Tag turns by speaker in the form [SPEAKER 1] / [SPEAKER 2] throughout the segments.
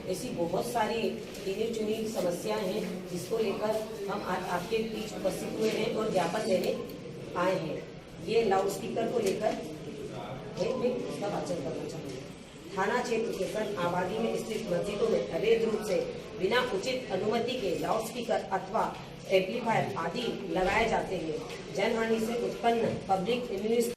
[SPEAKER 1] ऐसी बहुत सारी गिनी चुनी समस्याएं हैं जिसको लेकर हम आज आपके बीच उपस्थित हुए हैं और ज्ञापन देने आए हैं। ये लाउड स्पीकर को लेकर मैं इसका वाचन करना चाहूँगी। थाना क्षेत्र के संग आबादी में स्थित मस्जिदों में अवैध रूप से बिना उचित अनुमति के लाउड स्पीकर अथवा एम्पलीफायर आदि लगाए जाते हैं। जनहानि से उत्पन्न पब्लिक इम्यूनिटी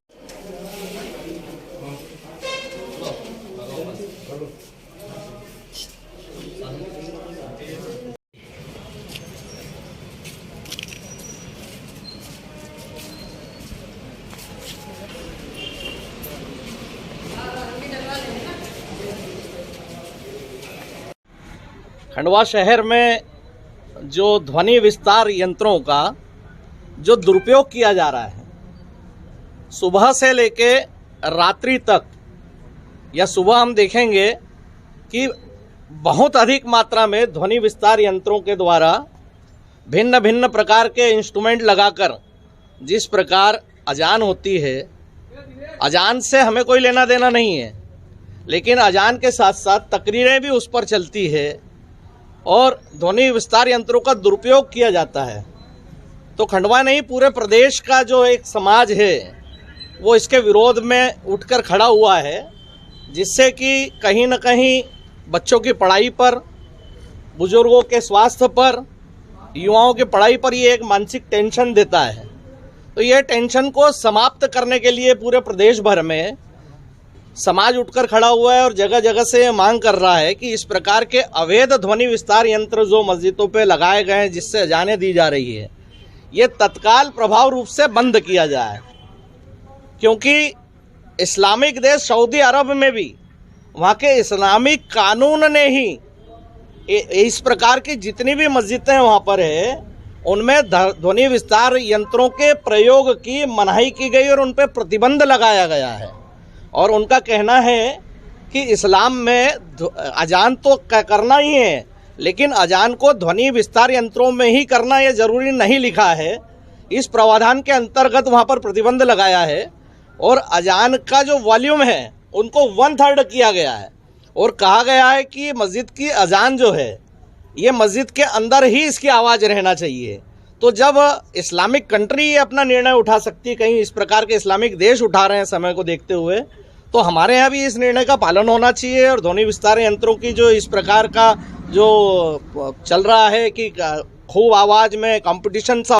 [SPEAKER 2] खंडवा शहर में जो ध्वनि विस्तार यंत्रों का जो दुरुपयोग किया जा रहा है, सुबह से लेके रात्रि तक, या सुबह हम देखेंगे कि बहुत अधिक मात्रा में ध्वनि विस्तार यंत्रों के द्वारा भिन्न भिन्न प्रकार के इंस्ट्रूमेंट लगाकर जिस प्रकार अजान होती है, अजान से हमें कोई लेना देना नहीं है, लेकिन अजान के साथ साथ तकरीरें भी उस पर चलती है और ध्वनि विस्तार यंत्रों का दुरुपयोग किया जाता है। तो खंडवा नहीं, पूरे प्रदेश का जो एक समाज है वो इसके विरोध में उठकर खड़ा हुआ है, जिससे कि कहीं न कहीं बच्चों की पढ़ाई पर, बुजुर्गों के स्वास्थ्य पर, युवाओं की पढ़ाई पर ये एक मानसिक टेंशन देता है। तो ये टेंशन को समाप्त करने के लिए पूरे प्रदेश भर में समाज उठकर खड़ा हुआ है और जगह जगह से मांग कर रहा है कि इस प्रकार के अवैध ध्वनि विस्तार यंत्र जो मस्जिदों पे लगाए गए हैं, जिससे अजानें दी जा रही है, ये तत्काल प्रभाव रूप से बंद किया जाए। क्योंकि इस्लामिक देश सऊदी अरब में भी वहाँ के इस्लामिक कानून ने ही इस प्रकार की जितनी भी मस्जिदें वहाँ पर है, उनमें ध्वनि विस्तार यंत्रों के प्रयोग की मनाही की गई और उन पर प्रतिबंध लगाया गया है। और उनका कहना है कि इस्लाम में अजान तो करना ही है, लेकिन अजान को ध्वनि विस्तार यंत्रों में ही करना ये ज़रूरी नहीं लिखा है। इस प्रावधान के अंतर्गत वहाँ पर प्रतिबंध लगाया है और अजान का जो वॉल्यूम है उनको 1/3 किया गया है और कहा गया है कि मस्जिद की अजान जो है ये मस्जिद के अंदर ही इसकी आवाज़ रहना चाहिए। तो जब इस्लामिक कंट्री ये अपना निर्णय उठा सकती है, कहीं इस प्रकार के इस्लामिक देश उठा रहे हैं समय को देखते हुए, तो हमारे यहाँ भी इस निर्णय का पालन होना चाहिए। और ध्वनि विस्तार यंत्रों की जो इस प्रकार का जो चल रहा है कि खूब आवाज़ में कंपटीशन सा